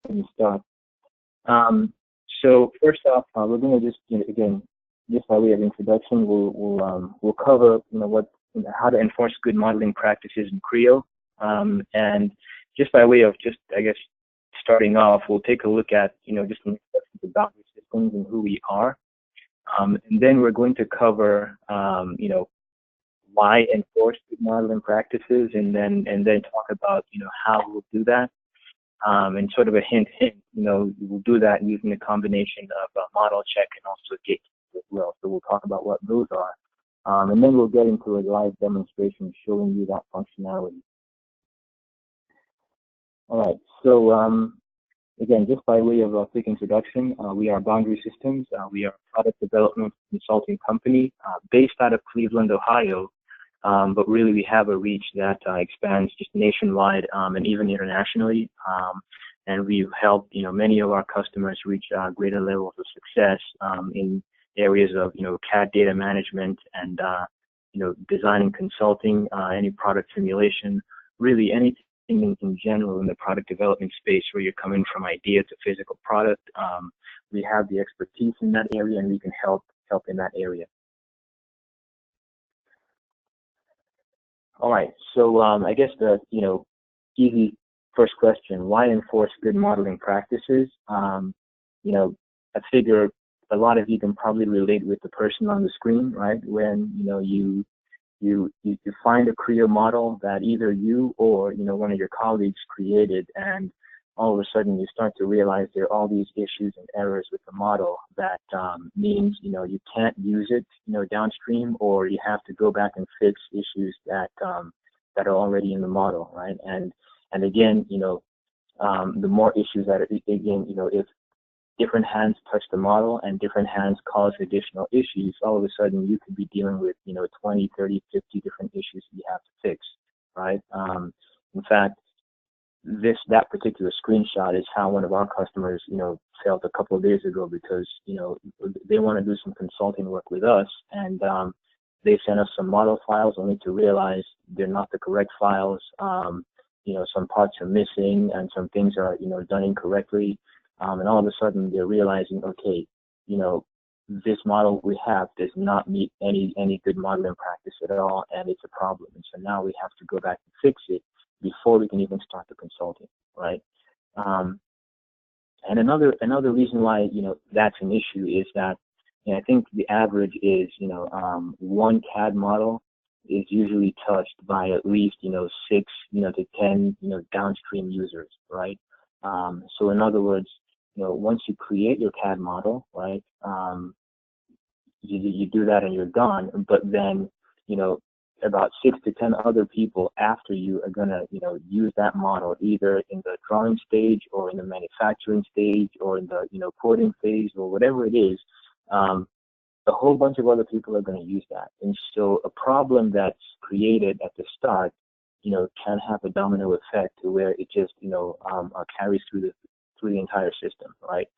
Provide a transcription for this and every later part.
and start. So first off, we're going to just, again, just by way of introduction, we'll cover, how to enforce good modeling practices in Creo, and just by way of I guess, starting off, we'll take a look at, just an introduction to boundary systems and who we are, and then we're going to cover, why enforce good modeling practices, and then talk about, how we'll do that. And sort of a hint, we'll do that using a combination of Modelcheck and also Gatekeeper as well. So we'll talk about what those are. And then we'll get into a live demonstration showing you that functionality. All right, so again, just by way of a quick introduction, we are Boundary Systems. We are a product development consulting company based out of Cleveland, Ohio. But really we have a reach that expands just nationwide and even internationally. And we've helped, many of our customers reach greater levels of success in areas of, CAD data management and, design and consulting, any product simulation, really anything in general in the product development space where you're coming from idea to physical product. We have the expertise in that area, and we can help in that area. All right, so I guess the easy first question: why enforce good modeling practices? I figure a lot of you can probably relate with the person on the screen, right? When you find a Creo model that either you or one of your colleagues created, and all of a sudden you start to realize there are all these issues and errors with the model that means you can't use it downstream, or you have to go back and fix issues that are already in the model, right? And again, the more issues that are, again, if different hands touch the model and different hands cause additional issues, all of a sudden you could be dealing with 20, 30, 50 different issues you have to fix, right? In fact, that particular screenshot is how one of our customers, failed a couple of days ago, because, they want to do some consulting work with us, and they sent us some model files only to realize they're not the correct files. Some parts are missing and some things are, done incorrectly. And all of a sudden they're realizing, okay, this model we have does not meet any good modeling practice at all, and it's a problem. And so now we have to go back and fix it before we can even start the consulting, right? And another reason why that's an issue is that I think the average is one CAD model is usually touched by at least 6 to 10 downstream users, right? So in other words, once you create your CAD model, right, you do that and you're done. But then about 6 to 10 other people after you are going to, use that model either in the drawing stage or in the manufacturing stage or in the, coding phase or whatever it is. A whole bunch of other people are going to use that. And so a problem that's created at the start, can have a domino effect to where it just, carries through the entire system, right?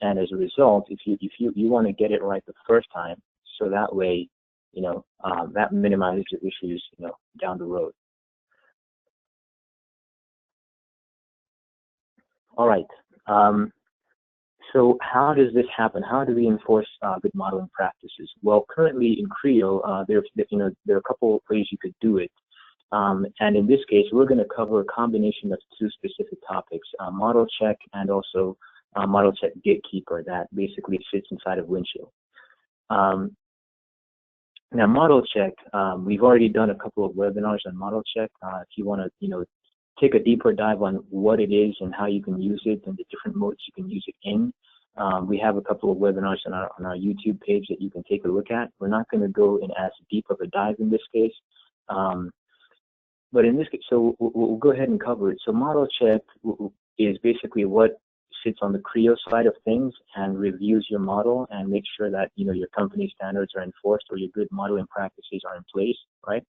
And as a result, if you want to get it right the first time, so that way, that minimizes your issues, down the road. All right. So how does this happen? How do we enforce good modeling practices? Well, currently in Creo, there are a couple of ways you could do it. And in this case, we're going to cover a combination of 2 specific topics: Modelcheck and also Modelcheck Gatekeeper, that basically sits inside of Windchill. Now, Modelcheck, we've already done a couple of webinars on Modelcheck. If you want to, take a deeper dive on what it is and how you can use it and the different modes you can use it in, we have a couple of webinars on our YouTube page that you can take a look at. We're not going to go in as deep of a dive in this case. But in this case, so we'll go ahead and cover it. So Modelcheck is basically what sits on the Creo side of things and reviews your model and makes sure that your company standards are enforced or your good modeling practices are in place, right?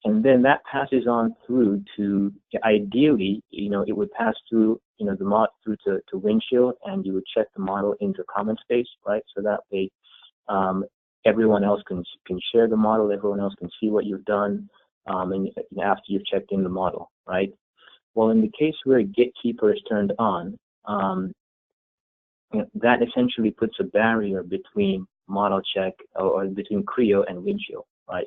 And then that passes on through to, ideally, it would pass through, the mod through to Windchill, and you would check the model into common space, right? So that way, everyone else can share the model, everyone else can see what you've done, and after you've checked in the model, right? Well, in the case where Gatekeeper is turned on, that essentially puts a barrier between Modelcheck or between Creo and Windchill, right?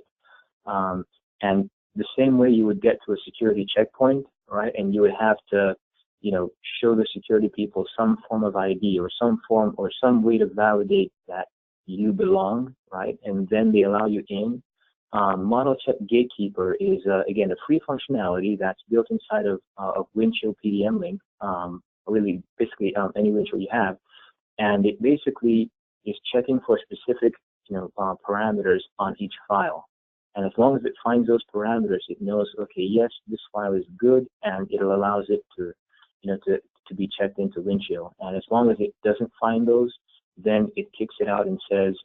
And the same way you would get to a security checkpoint, right? And you would have to, show the security people some form of ID or some form or some way to validate that you belong, right? And then they allow you in. Modelcheck Gatekeeper is, again, a free functionality that's built inside of Windchill PDM link, really basically any Windchill you have. And it basically is checking for specific, parameters on each file. And as long as it finds those parameters, it knows, okay, yes, this file is good, and it allows it to, to be checked into Windchill. And as long as it doesn't find those, then it kicks it out and says,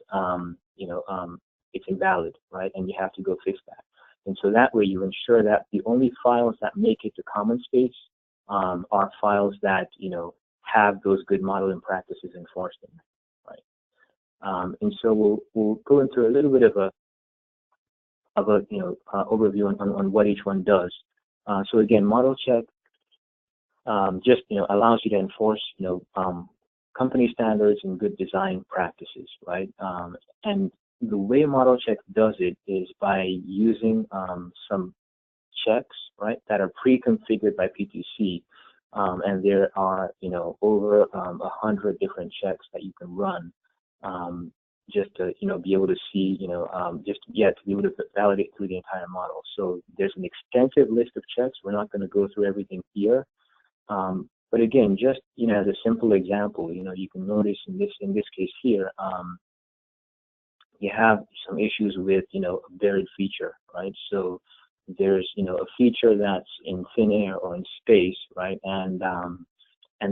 it's invalid, right? And you have to go fix that. And so that way you ensure that the only files that make it to common space are files that, have those good modeling practices enforced in them, right? And so we'll go into a little bit of a overview on what each one does. So again, Modelcheck just allows you to enforce company standards and good design practices, right? And the way Modelcheck does it is by using some checks, right, that are pre-configured by PTC. And there are, over 100 different checks that you can run just to, be able to see, to be able to validate through the entire model. So there's an extensive list of checks. We're not going to go through everything here. But again, just, as a simple example, you can notice in this case here, you have some issues with, a buried feature, right? So there's, a feature that's in thin air or in space, right? And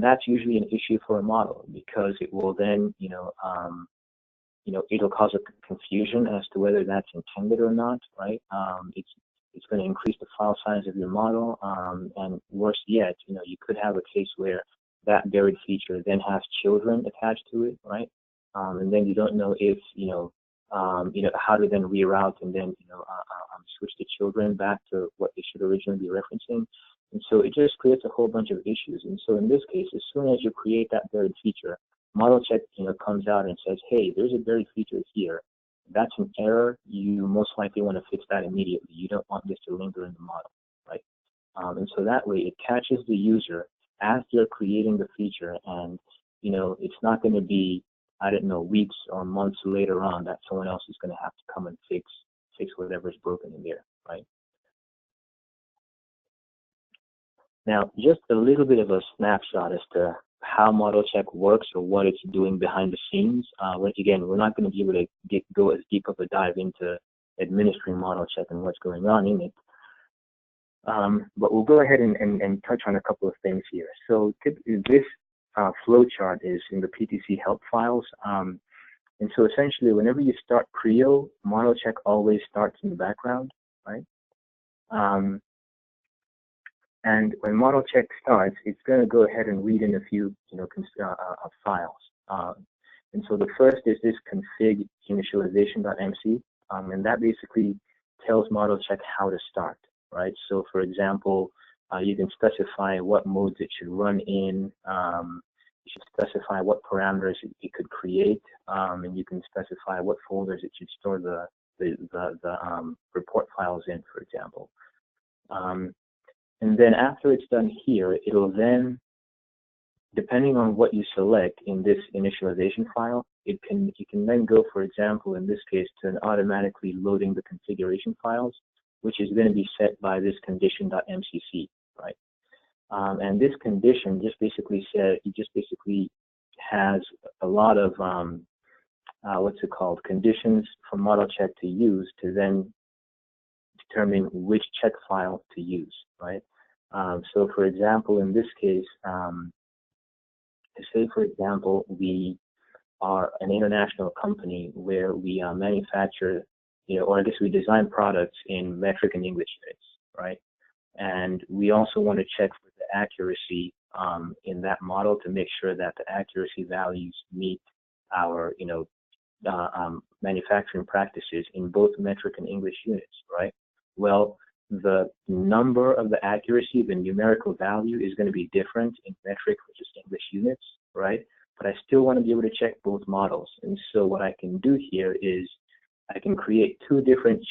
that's usually an issue for a model because it will then, it'll cause a confusion as to whether that's intended or not, right? It's going to increase the file size of your model, and worse yet, you could have a case where that buried feature then has children attached to it, right? And then you don't know if, how to then reroute and then, switch the children back to what they should originally be referencing. And so it just creates a whole bunch of issues. And so in this case, as soon as you create that buried feature, Modelcheck, comes out and says, hey, there's a buried feature here. That's an error. You most likely want to fix that immediately. You don't want this to linger in the model, right? And so that way it catches the user as they're creating the feature, and, it's not going to be, I don't know, weeks or months later on that someone else is going to have to come and fix whatever's broken in there, right? Now, just a little bit of a snapshot as to how Modelcheck works or what it's doing behind the scenes. Again, we're not going to be able to go as deep of a dive into administering Modelcheck and what's going on in it. But we'll go ahead and touch on a couple of things here. So this flow chart is in the PTC help files. And so essentially, whenever you start Creo, Modelcheck always starts in the background, right? And when Modelcheck starts, it's going to go ahead and read in a few, files. And so the first is this config initialization.mc, and that basically tells Modelcheck how to start, right? So for example, you can specify what modes it should run in. You should specify what parameters it could create, and you can specify what folders it should store the report files in, for example. And then after it's done here, it'll then, depending on what you select in this initialization file, you can then go, for example, in this case, to an automatically loading the configuration files, which is going to be set by this condition.mcc, right? And this condition just basically has a lot of conditions for Modelcheck to use to then determine which check file to use, right? So for example, in this case, say for example, we are an international company where we manufacture, or I guess we design products in metric and English units, right? And we also want to check for the accuracy in that model to make sure that the accuracy values meet our, manufacturing practices in both metric and English units, right? Well, the number of the accuracy, the numerical value is going to be different in metric versus English units, right? But I still want to be able to check both models. And so what I can do here is I can create two different,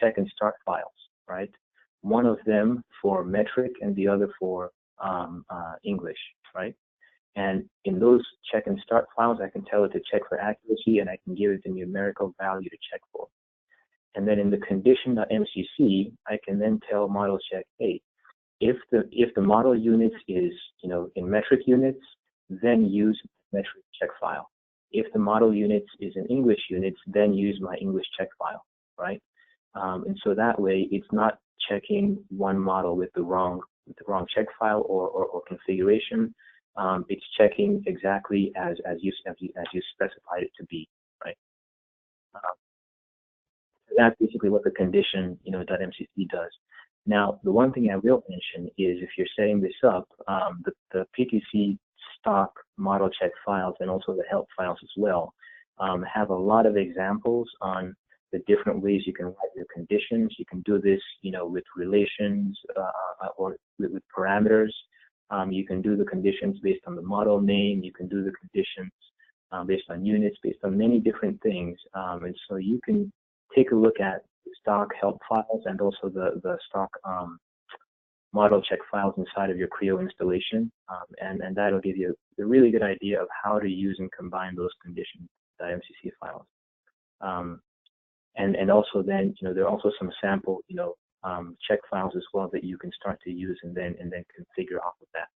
check and start files, right? One of them for metric and the other for English, right? And in those check and start files, I can tell it to check for accuracy, and I can give it the numerical value to check for. And then in the condition.mcc, I can then tell Modelcheck, hey, if the model units is in metric units, then use metric check file. If the model units is in English units, then use my English check file, right? And so that way, it's not checking one model with the wrong check file or configuration. It's checking exactly as you specified it to be, right? That's basically what the condition .mcc does. Now, the one thing I will mention is if you're setting this up, the PTC stock model check files and also the help files as well have a lot of examples on the different ways you can write your conditions. You can do this, with relations or with parameters. You can do the conditions based on the model name. You can do the conditions based on units, based on many different things. And so you can take a look at stock help files and also the stock model check files inside of your Creo installation, and that'll give you a really good idea of how to use and combine those condition.mcc files. And also then, there are also some sample, check files as well that you can start to use and then configure off of that.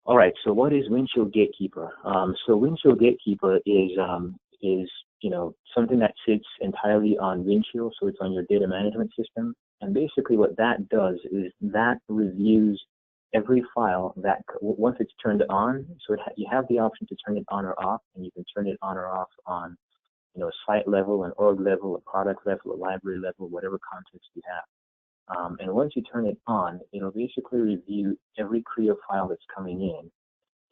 All right, so what is Windchill Gatekeeper? So Windchill Gatekeeper is something that sits entirely on Windchill, so it's on your data management system. And basically what that does is that reviews every file that, once it's turned on, so you have the option to turn it on or off, and you can turn it on or off on, site level, an org level, a product level, a library level, whatever context you have. And once you turn it on, it'll basically review every Creo file that's coming in.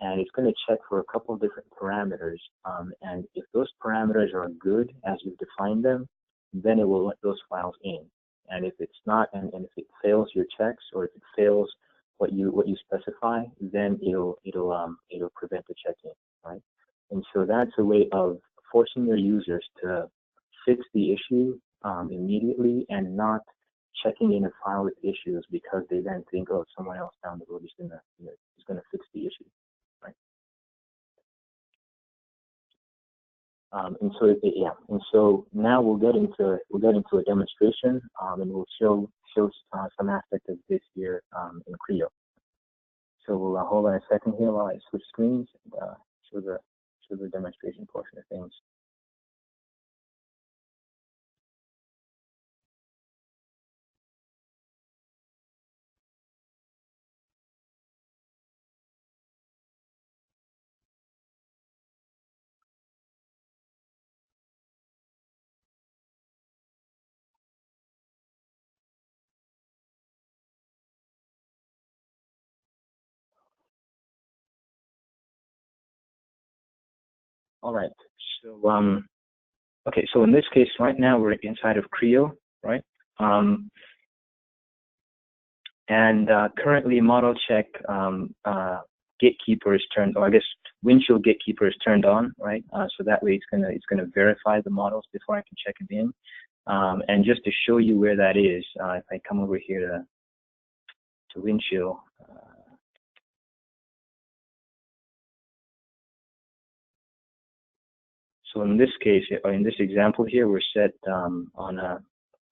And it's going to check for a couple of different parameters. And if those parameters are good as you've defined them, then it will let those files in. And if it's not, and if it fails your checks, or if it fails what you specify, then it'll prevent the check-in, right? And so that's a way of forcing your users to fix the issue immediately and not checking in a file with issues because they then think, oh, someone else down the road is gonna fix the issue. And so now we'll get into a demonstration, and we'll show some aspect of this here in Creo. So we'll hold on a second here while I switch screens and show the demonstration portion of things. All right. So okay. So in this case, right now we're inside of Creo, right? And currently, Modelcheck Gatekeeper is turned, or I guess Windchill Gatekeeper is turned on, right? So that way, it's gonna verify the models before I can check it in. And just to show you where that is, if I come over here to Windchill. So in this case, or in this example here, we're set on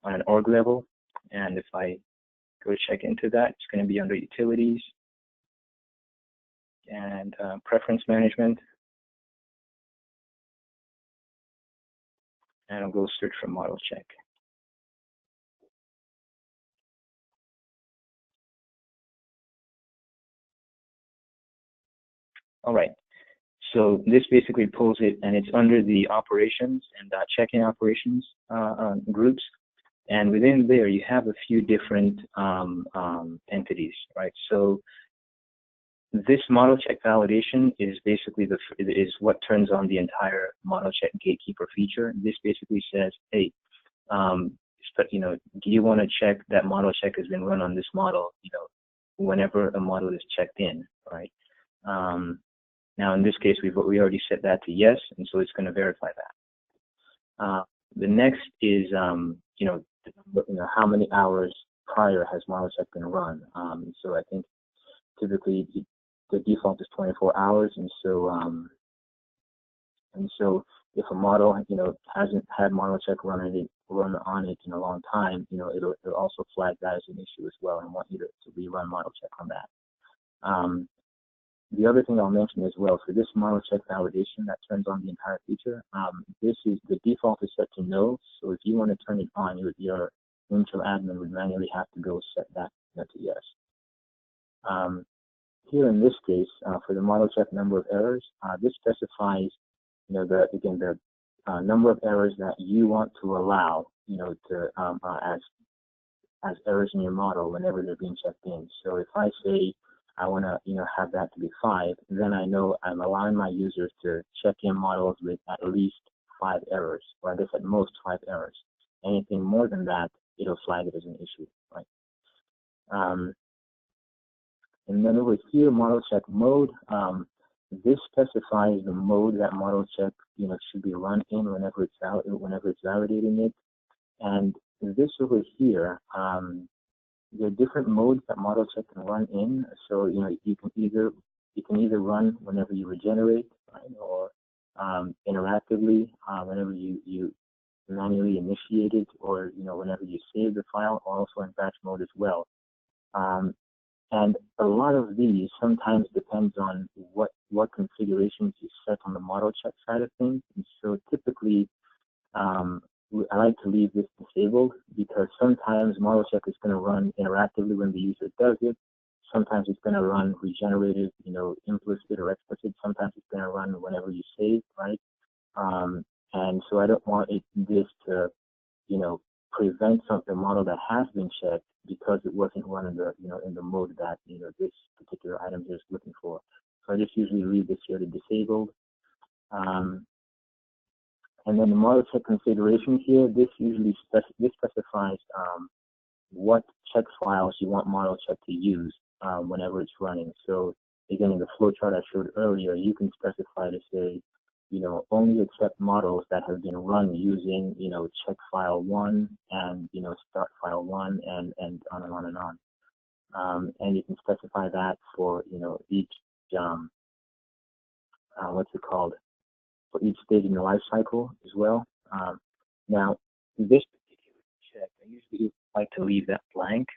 an org level, and if I go check into that, it's going to be under Utilities and Preference Management, and I'll go search for Modelcheck. All right. So this basically pulls it, and it's under the operations and check-in operations groups. And within there, you have a few different entities, right? So this model check validation is basically is what turns on the entire model check gatekeeper feature. This basically says, hey, do you want to check that model check has been run on this model, whenever a model is checked in, right? Now in this case, we already set that to yes, and so it's going to verify that. The next is, how many hours prior has model check been run? So I think typically the default is 24 hours, and so if a model hasn't had model check run on it in a long time, it'll also flag that as an issue as well and want you to rerun model check on that. The other thing I'll mention as well, for this model check validation that turns on the entire feature, this is the default is set to no. So if you want to turn it on, your Windchill admin would manually have to go set that to yes. Here in this case, for the model check number of errors, this specifies, the number of errors that you want to allow, as errors in your model whenever they're being checked in. So if I say I want to, have that to be 5, then I know I'm allowing my users to check in models with at least 5 errors, or I guess at most 5 errors. Anything more than that, it'll flag it as an issue, right? And then over here, model check mode. This specifies the mode that model check, should be run in whenever it's validating it. And this over here, there are different modes that model check can run in. So you can either run whenever you regenerate, right, or interactively whenever you manually initiate it, or whenever you save the file, or also in batch mode as well. And a lot of these sometimes depends on what configurations you set on the model check side of things. And so typically, I like to leave this disabled because sometimes model check is going to run interactively when the user does it. Sometimes it's going to run regenerated, implicit or explicit. Sometimes it's going to run whenever you save, right? And so I don't want this to, prevent the model that has been checked because it wasn't run in the mode that this particular item here is looking for. So I just usually leave this here to disabled. And then the model check configuration here, this usually specifies what check files you want model check to use whenever it's running. So again, in the flowchart I showed earlier, you can specify to say, only accept models that have been run using, check file 1 and, start file 1 and on and on and on. And you can specify that for, each, for each stage in the life cycle as well. Now, this particular check, I usually like to leave that blank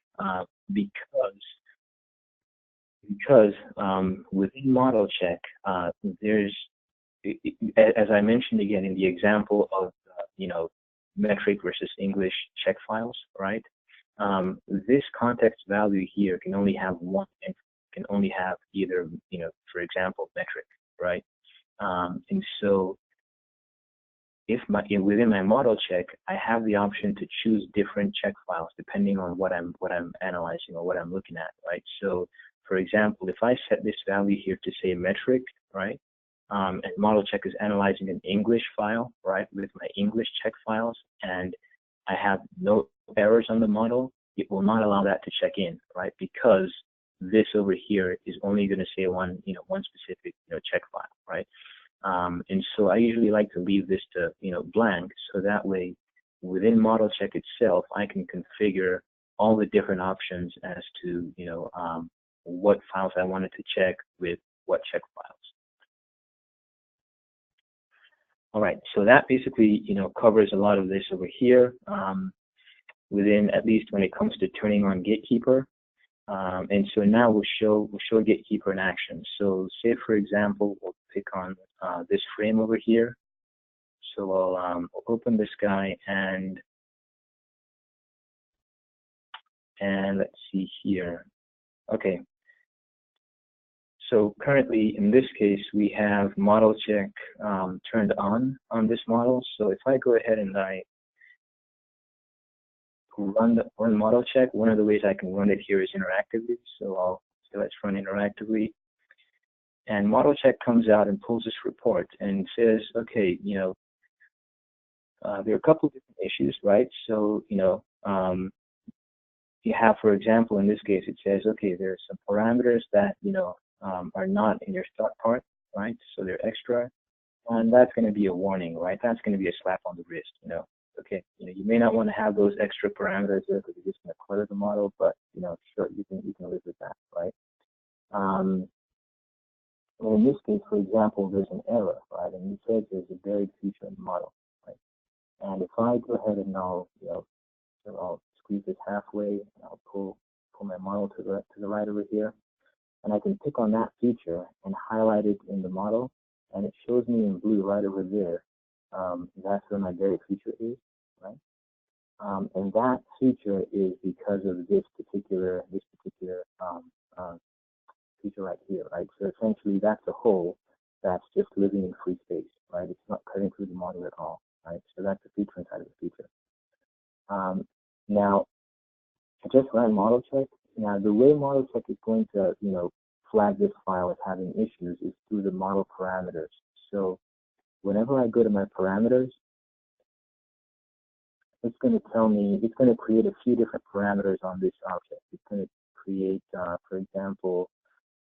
because within model check, there's, as I mentioned again in the example of, metric versus English check files, right? This context value here can only have one, can only have either, for example, metric, right? And so within my model check, I have the option to choose different check files depending on what I'm analyzing or what I'm looking at, right? So for example, if I set this value here to say metric, right? And model check is analyzing an English file, right, with my English check files, and I have no errors on the model, it will not allow that to check in, right? Because this over here is only going to say one specific, check file, right? And so I usually like to leave this to, blank, so that way within model check itself, I can configure all the different options as to, what files I wanted to check with what check files. All right, so that basically, covers a lot of this over here, within, at least when it comes to turning on Gatekeeper. And so now we'll show Gatekeeper in action. So say, for example, we'll pick on this frame over here. So I'll open this guy and let's see here. Okay. So currently, in this case, we have model check turned on this model. So if I go ahead and I run model check, one of the ways I can run it here is interactively. So let's run interactively. And model check comes out and pulls this report and says, okay, there are a couple of different issues, right? So, you have, for example, in this case, it says, okay, there's some parameters that, are not in your start part, right? So they're extra, and that's going to be a warning, right? That's going to be a slap on the wrist, Okay, you may not want to have those extra parameters there because you're just going to clutter the model, but, sure, you can live with that, right? Well, in this case, for example, there's an error, right? And you said there's a buried feature in the model, right? And if I go ahead and I'll squeeze this halfway, and I'll pull my model to the right over here, and I can pick on that feature and highlight it in the model, and it shows me in blue right over there. That's where my buried feature is, right? And that feature is because of this particular feature right here, right? So essentially, that's a hole that's just living in free space, right? It's not cutting through the model at all, right? So that's the feature inside of the feature. Now, I just ran model check. Now, the way model check is going to, flag this file as having issues is through the model parameters. So whenever I go to my parameters, it's going to tell me, it's going to create a few different parameters on this object. It's going to create, for example,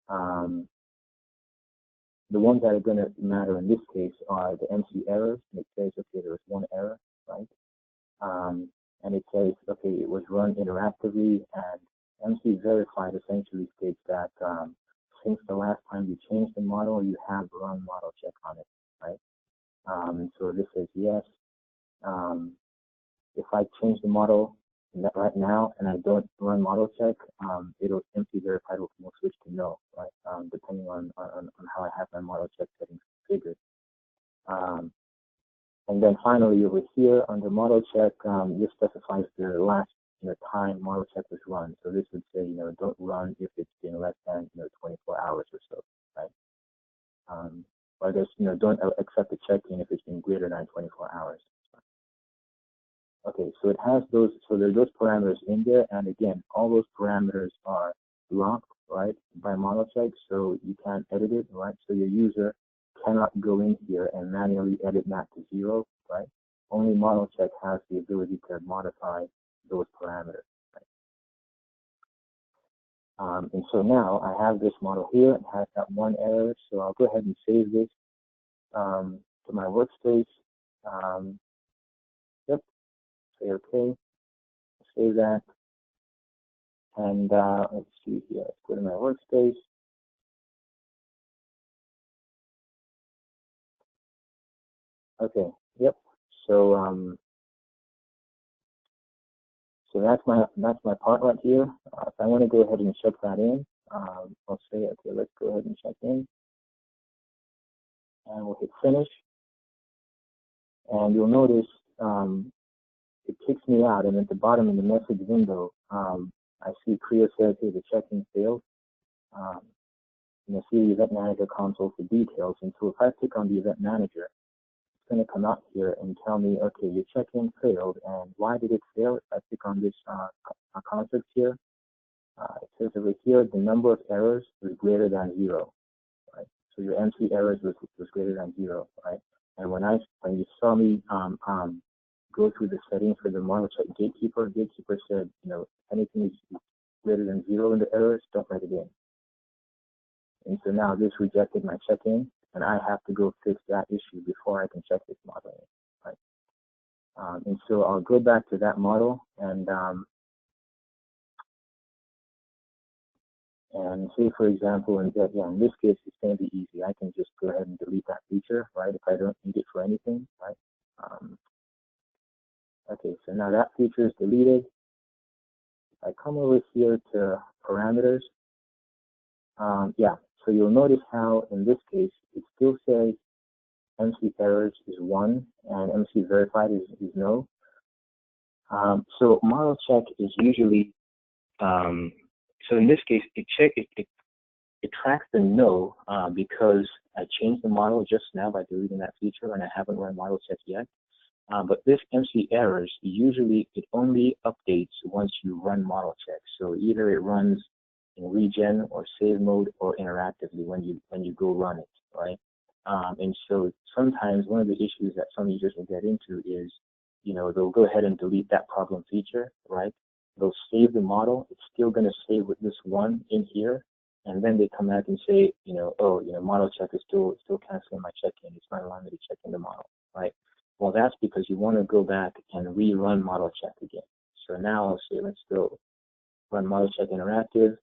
the ones that are going to matter in this case are the MC errors. And it says, okay, there was one error, right? And it says, okay, it was run interactively, and MC verified essentially states that since the last time you changed the model, you have run model check on it, right? And so this says yes. If I change the model right now and I don't run model check, it'll MC verified will switch to no, right? Depending on how I have my model check settings configured. And then finally over here under model check, this specifies the last time model check was run. So this would say, don't run if it's been less than 24 hours or so, right? Or there's, don't accept the check-in if it's been greater than 24 hours. Okay, so it has those, so there's those parameters in there, and again, all those parameters are locked, right, by model check, so you can't edit it, right? So your user cannot go in here and manually edit that to 0, right? Only model check has the ability to modify those parameters, right? And so now I have this model here. It has that one error, so I'll go ahead and save this to my workspace. Yep, say OK, save that. And let's see here, let's go to my workspace. Okay, yep. So so that's my part right here. If I want to go ahead and check that in, I'll say, okay, let's go ahead and check in. And we'll hit finish. And you'll notice it kicks me out. And at the bottom of the message window, I see Creo says, hey, the check-in failed. And I see the Event Manager console for details. And so if I click on the Event Manager, it's going to come out here and tell me, okay, your check-in failed. And why did it fail? If I click on this concept here, it says over here, the number of errors was greater than 0, right? So your MC errors was greater than 0, right? And when you saw me go through the settings for the model check Gatekeeper said, anything is greater than 0 in the errors, don't write it in. And so now this rejected my check-in, and I have to go fix that issue before I can check this model in, right? And so I'll go back to that model and say, for example, in this case, it's going to be easy. I can just go ahead and delete that feature, right, if I don't need it for anything, right? Okay, so now that feature is deleted. If I come over here to parameters, so you'll notice how in this case, it still says MC errors is 1 and MC verified is no. So model check is usually, so in this case, it tracks the no because I changed the model just now by deleting that feature and I haven't run model check yet. But this MC errors, usually it only updates once you run model check. So either it runs in regen or save mode or interactively when you go run it, right? And so sometimes one of the issues that some users will get into is, they'll go ahead and delete that problem feature, right? They'll save the model. It's still going to save with this one in here, and then they come out and say, model check is still canceling my check-in. It's not allowing me to check in the model, right? Well, that's because you want to go back and rerun model check again. So now I'll say, let's go run model check interactive,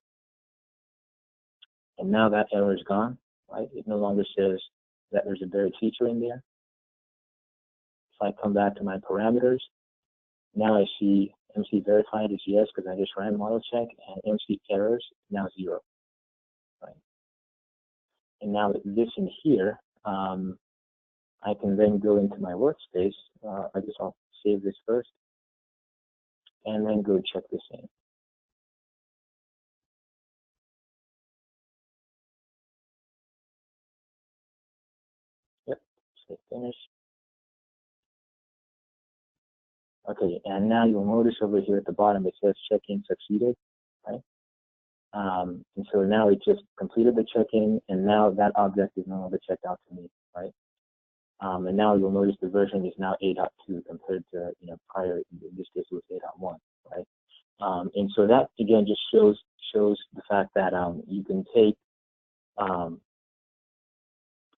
and now that error is gone, right? It no longer says that there's a buried feature in there. If I come back to my parameters, now I see MC verified is yes because I just ran model check, and MC errors now 0, right? And now with this in here, I can then go into my workspace. I guess I'll save this first, and then go check this in. Yep, say finish. Okay, and now you'll notice over here at the bottom it says check-in succeeded, right? And so now it just completed the check-in, and now that object is no longer checked out to me, right? And now you'll notice the version is now 8.2 compared to prior. In this case, it was 8.1, right? And so that again just shows the fact that you can take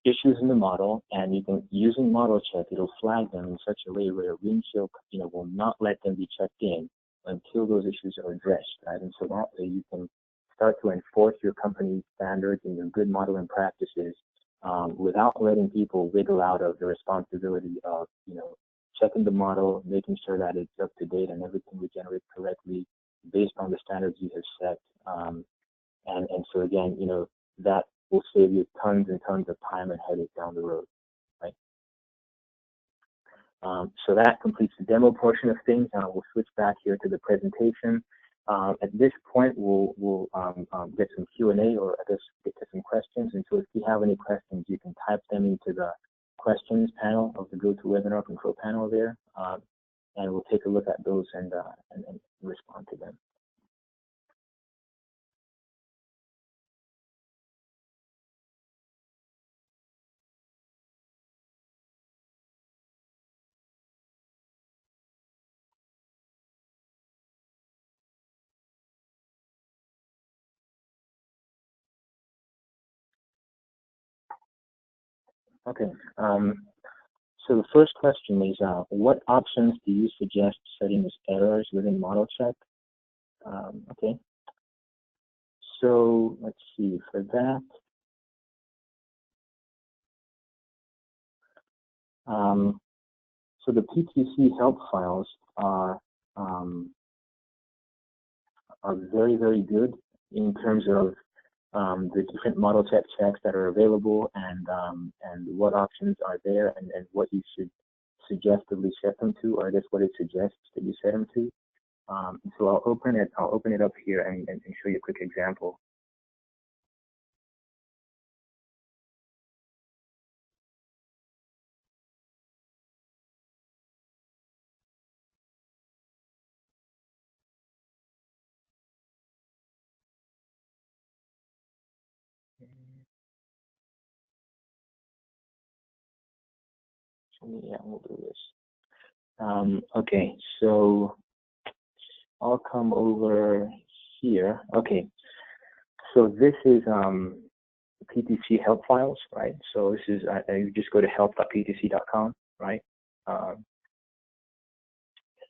issues in the model, and you can, using model check, it'll flag them in such a way where Windchill will not let them be checked in until those issues are addressed, right? And so that way you can start to enforce your company's standards and your good modeling practices without letting people wiggle out of the responsibility of checking the model, making sure that it's up to date and everything we generate correctly based on the standards you have set. And so again, that will save you tons and tons of time and headache down the road, right? So that completes the demo portion of things. We'll switch back here to the presentation. At this point, we'll get some Q&A, or I guess get to some questions. And so if you have any questions, you can type them into the questions panel of the GoToWebinar control panel there, and we'll take a look at those and respond to them. Okay. So the first question is, what options do you suggest setting as errors within model check? Okay. So let's see, for that, so the PTC help files are very, very good in terms of the different model check checks that are available, and what options are there, and what you should suggestively set them to, or I guess what it suggests that you set them to. So I'll open it up here and show you a quick example. Yeah, we'll do this. Okay, so I'll come over here. Okay, so this is PTC help files, right? So this is, you just go to help.ptc.com, right?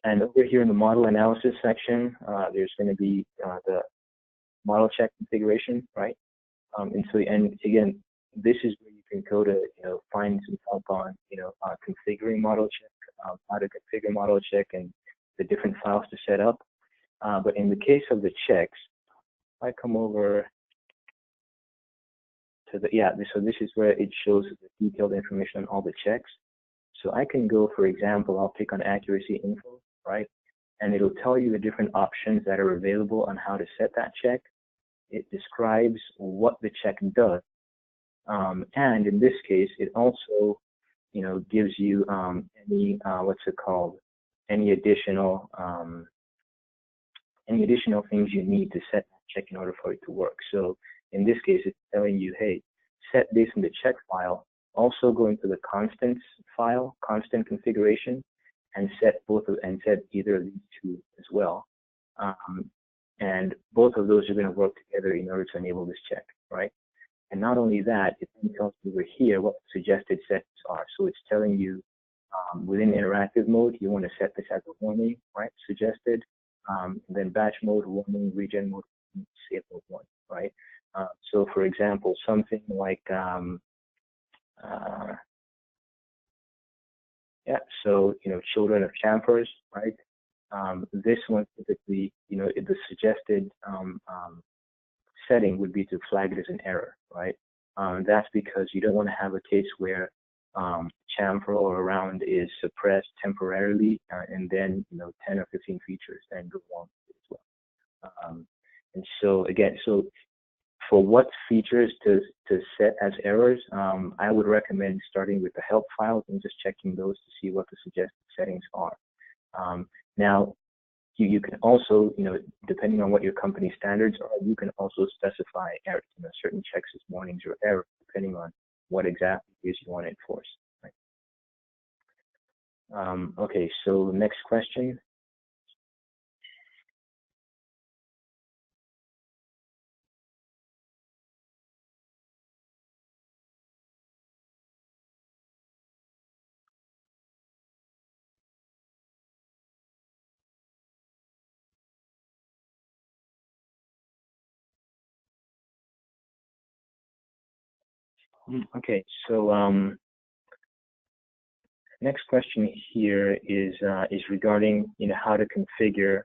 And over here in the model analysis section, there's going to be the model check configuration, right? And again, this is where you can go to find some help on configuring model check, how to configure model check, and the different files to set up. But in the case of the checks, I come over to the so this is where it shows the detailed information on all the checks. So I can go, for example, I'll click on accuracy info, right? And it'll tell you the different options that are available on how to set that check. It describes what the check does. And in this case, it also, gives you any, any additional any additional things you need to set that check in order for it to work. So in this case, it's telling you, hey, set this in the check file. Also go into the constants file, constant configuration, and set either of these two as well. And both of those are going to work together in order to enable this check, right? And not only that, it then tells you over here what the suggested settings are. So it's telling you within interactive mode, you want to set this as a warning, right? Suggested. Then batch mode, warning, regen mode, save mode 1, right? So for example, something like, children of campers, right? This one typically, the suggested setting would be to flag it as an error, right? That's because you don't want to have a case where chamfer or round is suppressed temporarily, and then 10 or 15 features then go on as well. And so again, for what features to set as errors, I would recommend starting with the help files and just checking those to see what the suggested settings are. Now, you can also, depending on what your company standards are, you can also specify errors, certain checks as warnings or errors, depending on what exactly it is you want to enforce. Right? Okay, so next question. Okay, so next question here is regarding how to configure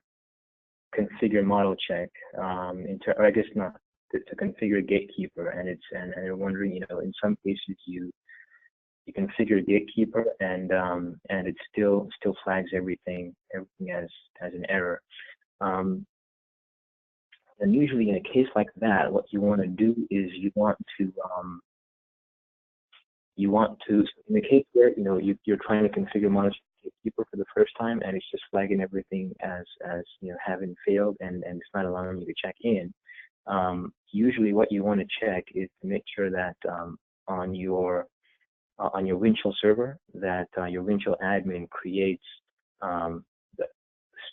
model check, or I guess not to configure Gatekeeper, and you're wondering, in some cases you configure Gatekeeper and it still flags everything as an error. And usually in a case like that, what you want to do is you want to in the case where you're trying to configure model Gatekeeper for the first time and it's just flagging everything as having failed and it's not allowing you to check in. Usually what you want to check is to make sure that on your Windchill server that your Windchill admin creates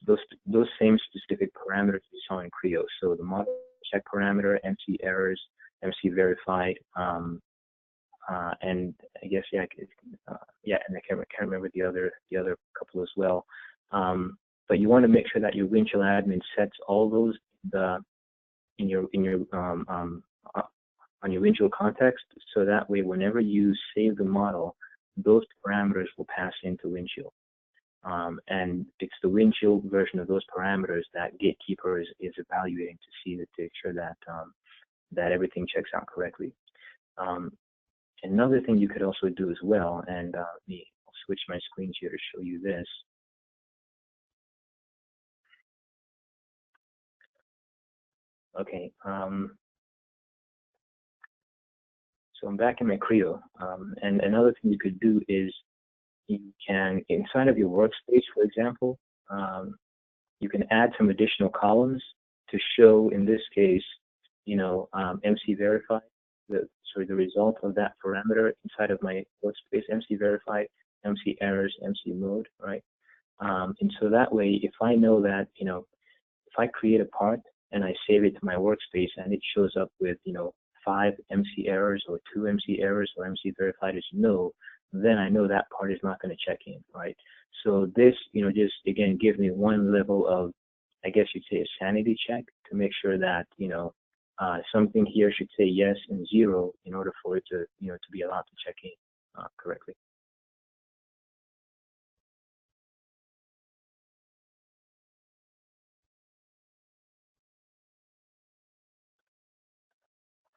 those same specific parameters you saw in Creo. So the model check parameter, MC errors, MC verified, and I guess and I can't remember the other couple as well. But you want to make sure that your Windchill admin sets all those on your Windchill context, so that way whenever you save the model, those parameters will pass into Windchill. And it's the Windchill version of those parameters that Gatekeeper is evaluating to see to make sure that that everything checks out correctly. Another thing you could also do as well, and I'll switch my screens here to show you this. Okay. So I'm back in my Creo, and another thing you could do is you can, inside of your workspace, for example, you can add some additional columns to show, in this case, MC verified, the result of that parameter inside of my workspace, MC verified, MC errors, MC mode, right? And so that way, if I know that, if I create a part and I save it to my workspace and it shows up with, 5 MC errors or 2 MC errors or MC verified as no, then I know that part is not going to check in, right? So this, just again gives me one level of, I guess you'd say, a sanity check to make sure that something here should say yes and 0 in order for it to, to be allowed to check in correctly.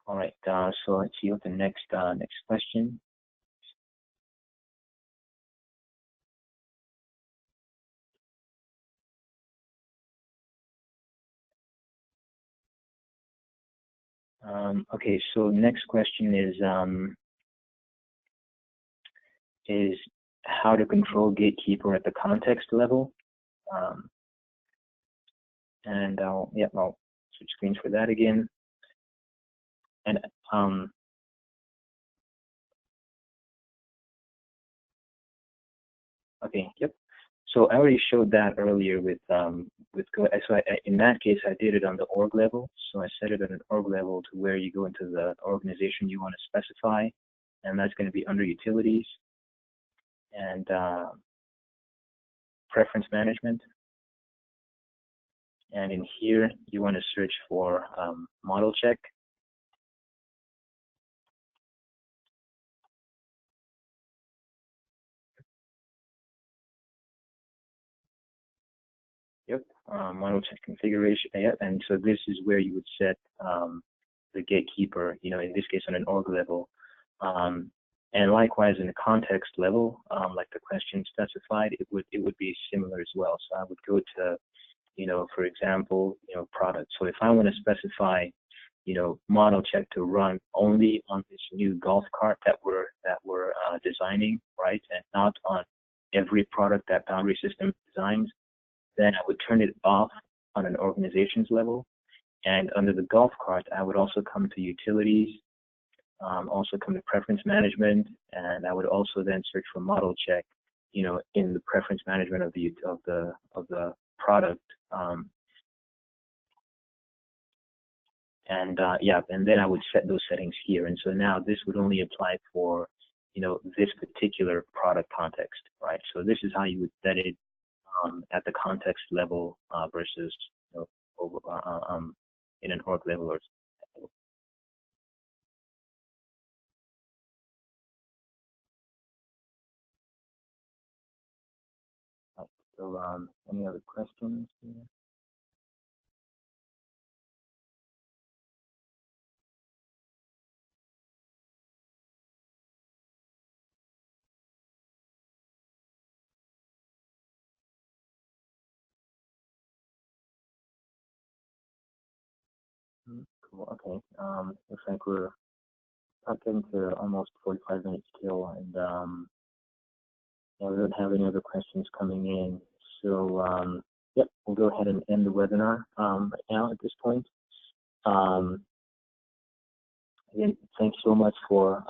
All right, so let's see what the next question. Okay, so next question is how to control Gatekeeper at the context level. And I'll switch screens for that again. And okay, yep. So I already showed that earlier with in that case I did it on the org level. So I set it at an org level to where you go into the organization you want to specify, and that's going to be under utilities and preference management. And in here you want to search for model check. Yep, model check configuration. Yep, and so this is where you would set the gatekeeper, in this case on an org level. And likewise in the context level, like the question specified, it would be similar as well. So I would go to, for example, product. So if I want to specify, model check to run only on this new golf cart that we're designing, right, and not on every product that Boundary System designs, then I would turn it off on an organization's level. And under the golf cart, I would also come to utilities, also come to preference management, and I would also then search for model check, in the preference management of the product. And then I would set those settings here. And so now this would only apply for, this particular product context, right? So this is how you would set it at the context level versus, over, in an org level or. So any other questions here? Cool. Okay. Looks like we're getting to almost 45 minutes still, and we don't have any other questions coming in. So yep, we'll go ahead and end the webinar right now at this point. Again, thanks so much for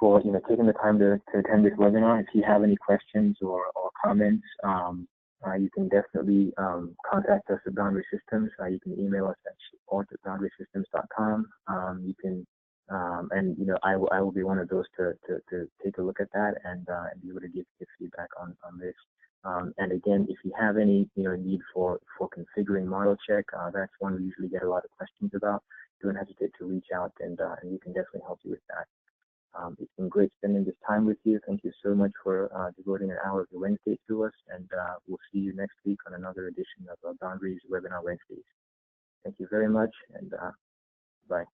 taking the time to attend this webinar. If you have any questions or comments, you can definitely contact us at Boundary Systems. You can email us at support@boundarysystems.com. You can, and I will be one of those to take a look at that and be able to give feedback on this. And again, if you have any need for configuring model check, that's one we usually get a lot of questions about. Don't hesitate to reach out, and we can definitely help you with that. It's been great spending this time with you. Thank you so much for devoting an hour of your Wednesday to us, and we'll see you next week on another edition of Boundaries Webinar Wednesdays. Thank you very much, and bye.